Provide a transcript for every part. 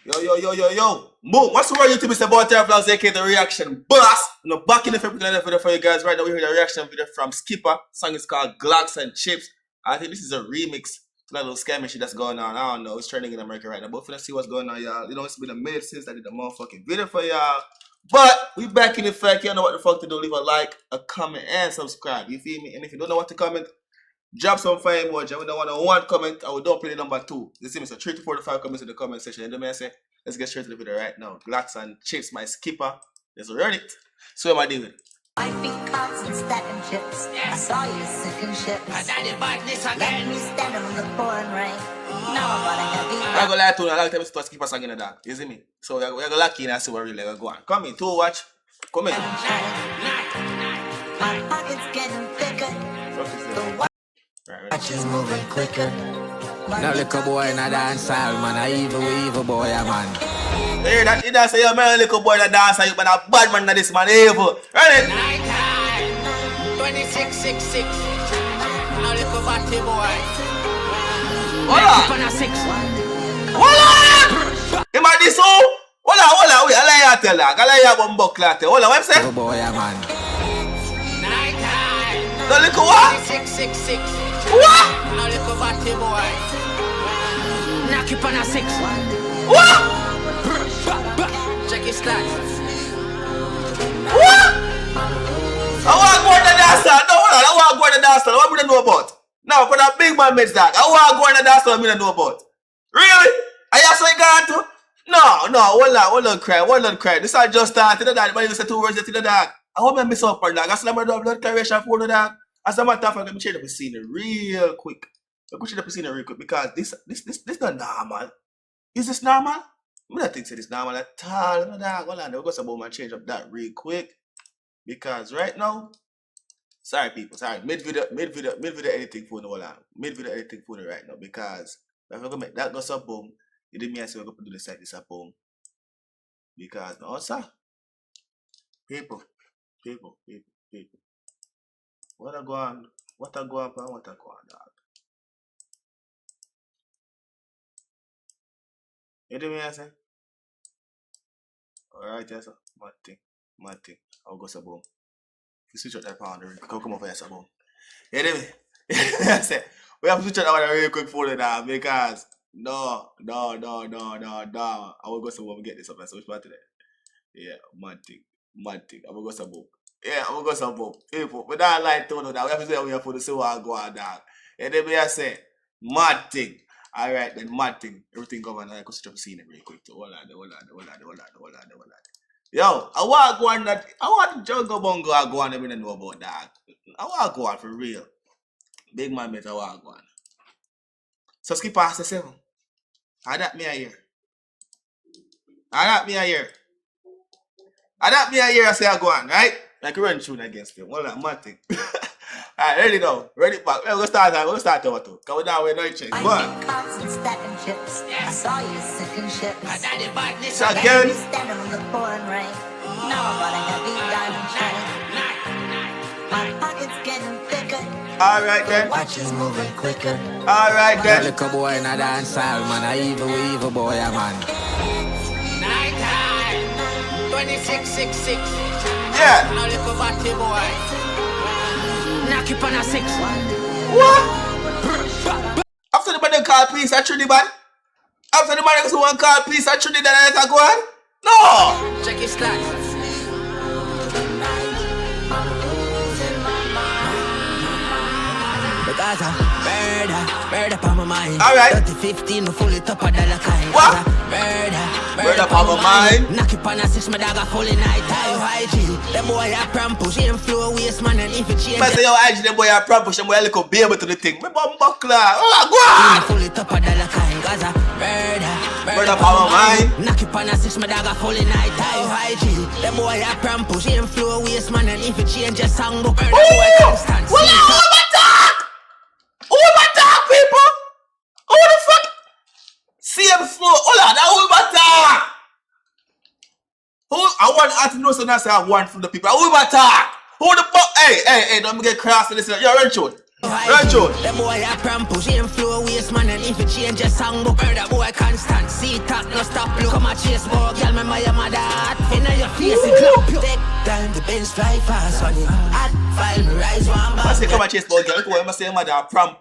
Yo. Boom. What's the word YouTube? It's about Vlogs, aka the reaction boss. Back in the video for you guys. Right now, we hear the reaction video from Skippa. Song is called Glocks and Chips. I think this is a remix to that little scammy shit that's going on. I don't know. It's trending in America right now. But let's see what's going on, y'all. It's been a minute since I did the motherfucking video for y'all. But we back in effect. You know what the fuck to do. Leave a like, a comment, and subscribe. You feel me? And if you don't know what to comment, drop some fire emoji. We don't want one comment. I will don't play the number 2. You see me? So 3 to 4 to 5 comments in the comment section. And then I say, let's get straight to the video right now. Glocks and Chips, my Skippa. Let's run it. So what am I doing? I think cards and stacking chips. I saw you sinking ships. I done it back this again. Let me stand on the pouring rain. Now I'm gonna have you. I'm gonna lie to you. I like to start Skippa song in the dark. You see me? So we're gonna lock in and see what really go on. Come in, to watch. Come in. My pocket's getting thicker. Watch is moving quicker. Now little boy in a dance hall, man, a evil boy, man. Hey, that you say you're a little boy in a dance hall, but a bad man this man evil. Right? Night time, 2666. Now little batty boy. Hola. Hola. Him a this who? Hola. Wait, I lie tell that. I lie about buckler. Hola, what say? Little boy, man. Night time. The little what? 2666. What? Now little batty boy. Knock it on a 6. What? Check his stats. What? I want to go to the dance hall. No, hold on. I want to go to the dance hall. What do you know about? No, but that big man makes that. I want to go to the dance hall. I don't know about. Really? Are you actually going to? No. Hold on, cry. This is just started. But you say 2 words to the dog. I hope I miss up on that. I said I'm going to do blood coloration for the dog. As a matter of fact, let me change up the scene real quick. Because this not normal. Is this normal? I don't think it's normal at all. No, dog. Hold on, we'll go some and change up that real quick. Because right now, sorry people, mid-video editing phone, hold on. Mid-video editing phone right now. Because if we're going to make that go some boom, you didn't mean I say we're going to do this like this a boom. Because, no, sir. People. What a go on, dog. You know what I say? Alright, yes, sir. Mad thing. I'll go some boom. If you switch out that pound, come over here, some boom. You know what I say? We have to switch out that one real quick for the dog because no. I will go some boom and get this up. So which part today? Yeah, mad thing. I will go some boom. Yeah, I'm gonna go some boom. People, but that line to know that we have to say we have to see what I go on, dog. And then I say, mad thing. Alright then, mad thing. Everything going on. I could stop seeing it real quick. Hold on. Yo, I want to go on that. I want Jungle Bongo I go on them and know about that. I want to go on for real. Big man mate, I want to go on. So skip past the 7. Adapt me a year. I say I go on, right? Like run tune against him. Hold on, mad thing. Alright, ready now. Ready back. We're gonna start over too. Come down with no change. Go on. Cards and stacking chips. I saw you sinking ships. I done it back this So again. again. Let me stand on the pouring rain. Now I'm gonna have you diamond chain. My pocket's getting thicker. Alright then. Watch is moving quicker. Alright Now then. little boy in a dance hall, man, a evil boy, man. Night time, 2666. Yeah. Now little batty boy. Knock it on a 6. What? After the man call police at Trinidad? After the man who call police at Trinidad and let her go on? No! Check his stats. Because I murder on my mind. Alright. 30-15, no fully top of dollar kind. What? Murder on my mind. Knock it on a 6, my dog a fully night. IG, them boy a pram push, him flow waste man and if it change. I say yo IG, them boy a pram push, them boy a little baby to the thing. Me bum buckler. Oh, go on! Fully top of dollar kind. Cause I Murder on my mind. Knock it on a 6, my dog a fully night. IG, them boy a pram push, him flow waste man and if it change a song book. Murder boy constant. Who my talk, people? Who the fuck? CM Flow. Hold on, that who my talk? Who? I want to know so now say I want from the people. Who my talk? Who the fuck? Hey, don't get cross in this. You're run shoot. Rancho. The boy a pram push him flow waste man, and if you change a song book, heard that boy constant. See top no stop look. Come a chase boy, girl remember your mother hot. Inna your face it clap you. Take time the bench fly fast on it. Hot file me rise one bar. I say come and chase ball girl. I say mother pram.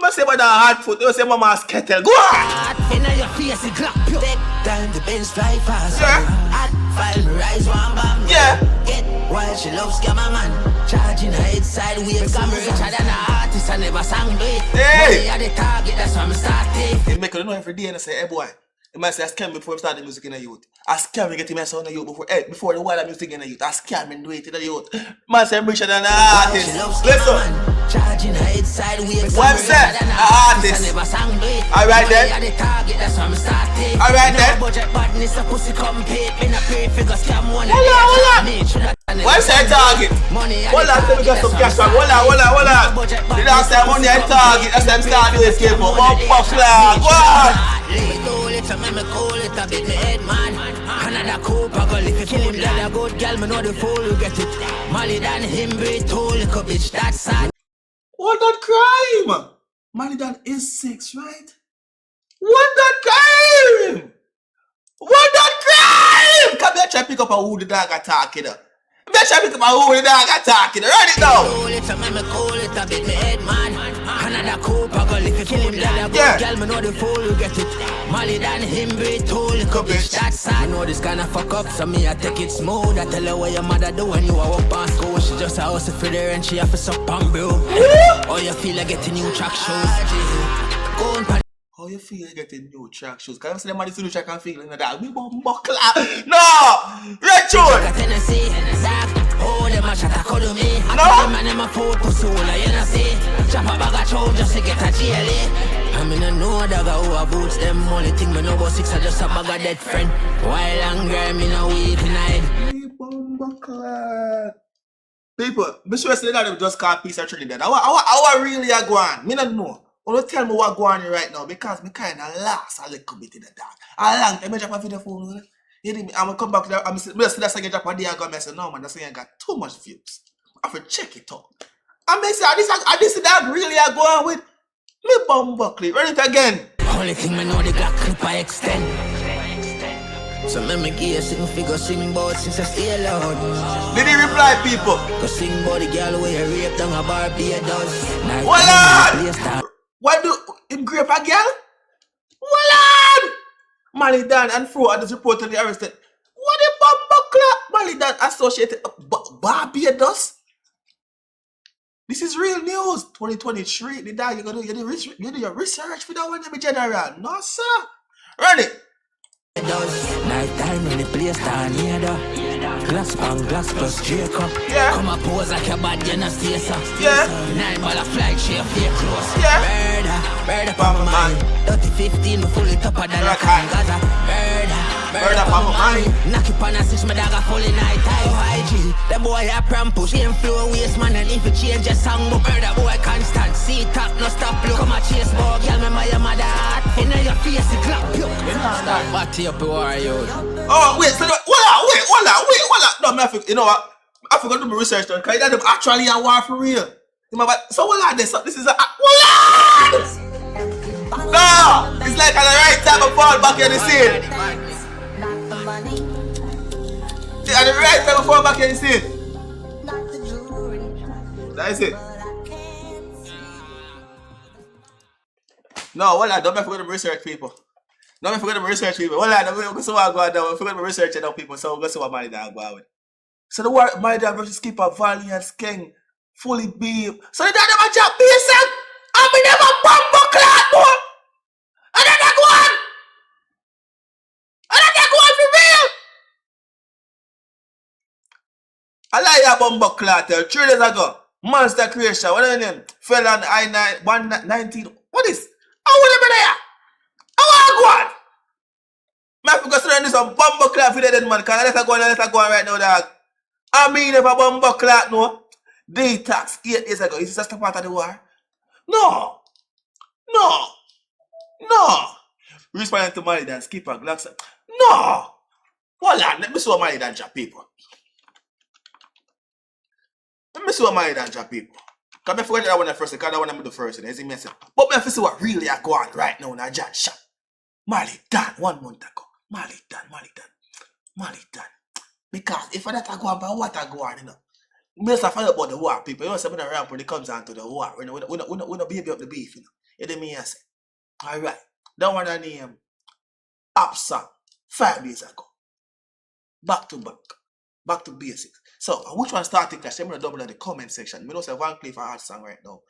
I say mother hard foot. I say mama's kettle. Go on. Hot inna your face it clap you. Take time the bench fly fast on it. Hot file me rise one bar. Yeah. Get while she loves scammer man. Charging her head sideways. I'm richer than an artist. I never sang do it. Hey. Money at the target. That's why I'm starting. He make you know every day and I say, hey boy. He might say I scam before I start the music in the youth. I scam me get him a sound in the youth before the wild music in the youth. I scam and do it in the youth. Man say I'm richer than an artist. Listen. Charging her head sideways. What said? An artist. Alright then. Alright then. Budget badness, a pussy compete. Been a pay figure scam one. What said target? Hold on, let me get some cash back. Hold on. Did I say money at target? That's them start doing escape. One puff flag. What? Me call it a bit the head man. Another Cooper girl, if you kill him, let a good girl, me know the fool will get it. Molly than him, be tall, little bitch, that's sad. What that crime? Molly than is 6, right? What that crime? What that crime? Come here, try to pick up a who the dog attack, you know. Come here, try to pick up a who the dog attack, you know. Run it now. Call it a bit the head man. Another Cooper girl, if you kill him, let a good girl, me know the fool will get it. Molly than him, be tall, little bitch, that's sad. I know this kind of fuck up, so me I take it smooth. I tell her what your mother do when you are walk past school. She just a house for there and she have to suck and brew. Oh, you feel like getting new track shoes. How you feel getting new track shoes? Can you see them on the studio track and feeling like that? We buckle. No! Red shoes! Oh, them a shot a cuddle me. No! I man them a foot to soul, you know see. Chop a bag of chow just to get a jelly. I mean I know dog who a boots them. Only thing me know about 6 I just a bag of dead friend. While longer me no weep tonight. People, be sure say that them just call piece of Trinidad. I really are going. Me not know. Don't tell me what going on right now because me kind of lost a little bit in the dark. A long time I drop a video phone. You know me? I'm gonna come back there. I'm gonna see that second drop a day ago. I say no man, that second got too much views. I have to check it out. I may say this that really are going with me bumbuckly. Run it again. Only thing me know the Glock clip I extend. So me give a sing figure sing bout since I stay alone. Did he reply people? Go sing bout the girl where you rape down a Barbados. Hold on! Why do him grape a girl? Hold on! Molly Dan and Fro are just reportedly arrested. What the bumbuckler? Molly Dan associated Barbados? This is real news. 2023. The dog, you do your research for that one, me general. No, sir. Run it. Night time when the place down here though. Glass pan, glass plus Jacob. Yeah. Come and pose like your bad, you know, stay so. Yeah. 9 ball of flag, she a fake close. Yeah. Murder for my mind. 30-15, me fully tougher than a can. Gaza. Murder for my mind. Knock it on a 6, my dog a fully night time. IG. The boy a pram push, him flow waste man. And if you change your song, but murder boy constant. See top, no stop, look. Come and chase boy, girl, remember your mother hot. Inna your face, it clap, you. Start batty up, who are you? Oh, wait, so hold on. No, man, you know what? I forgot to do my research done, because that actually a war for real. So hold on, this is a... Hold on! No! It's like at the right time of fall back in the scene. At the right time of fall back in the scene. That's it. No, hold on, don't forget to research people. Don't forget to research people. Hold on, don't see what I'm going down. Forget to research now people, so we'll see what Molly Dan going with. So the war Molly Dan versus Skippa, Valiant, Skeng, fully beam. So the dad never jump basic. And we never bumble clock more. And then that one. And then that one for real. I like that bumble clock 3 days ago. Monster creation. What is the name? Fell on I-9 119. What is? I want to be there. I want to go on. Man, because this some bumble clock for the dead man. Because let's go on right now, dog. I mean, if a bumble clock, no. Detox 8 days ago. Is this just a part of the war? No. Responding to Molly Dan, Skippa, Glocks. No. Hold on. Let me see what Molly Dan drop people. Come here, forget that one first, because that one I'm the first. You see me say, but me have to see what really are going on right now in a John shop. Mali done 1 month ago. Mali done. Because if that I go on, but what I go on, you know. Me just find about the war, people. You know, something around when it comes down to the war. We don't baby up the beef, you know. You know me, I say. Alright. That one I name Up Song 5 days ago. Back to basics. So which one starting clash? I'm gonna double in the comment section. Me know say Van Cleef a hard song right now.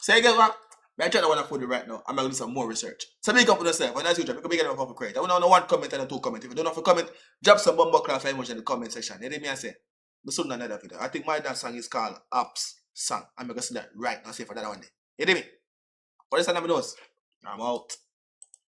So you get what? I try to want to put it right now. I'm gonna do some more research. So make up with yourself. And as usual, you can make it up for credit. I want to know 1 comment and 2 comment. If you don't know for comment, drop some bumbo craft emoji in the comment section. You hear me? I say. But soon another video. I think my dance song is called Ups Song. I'm gonna see that right now. See for that one day. You hear me? What is that? I'm out.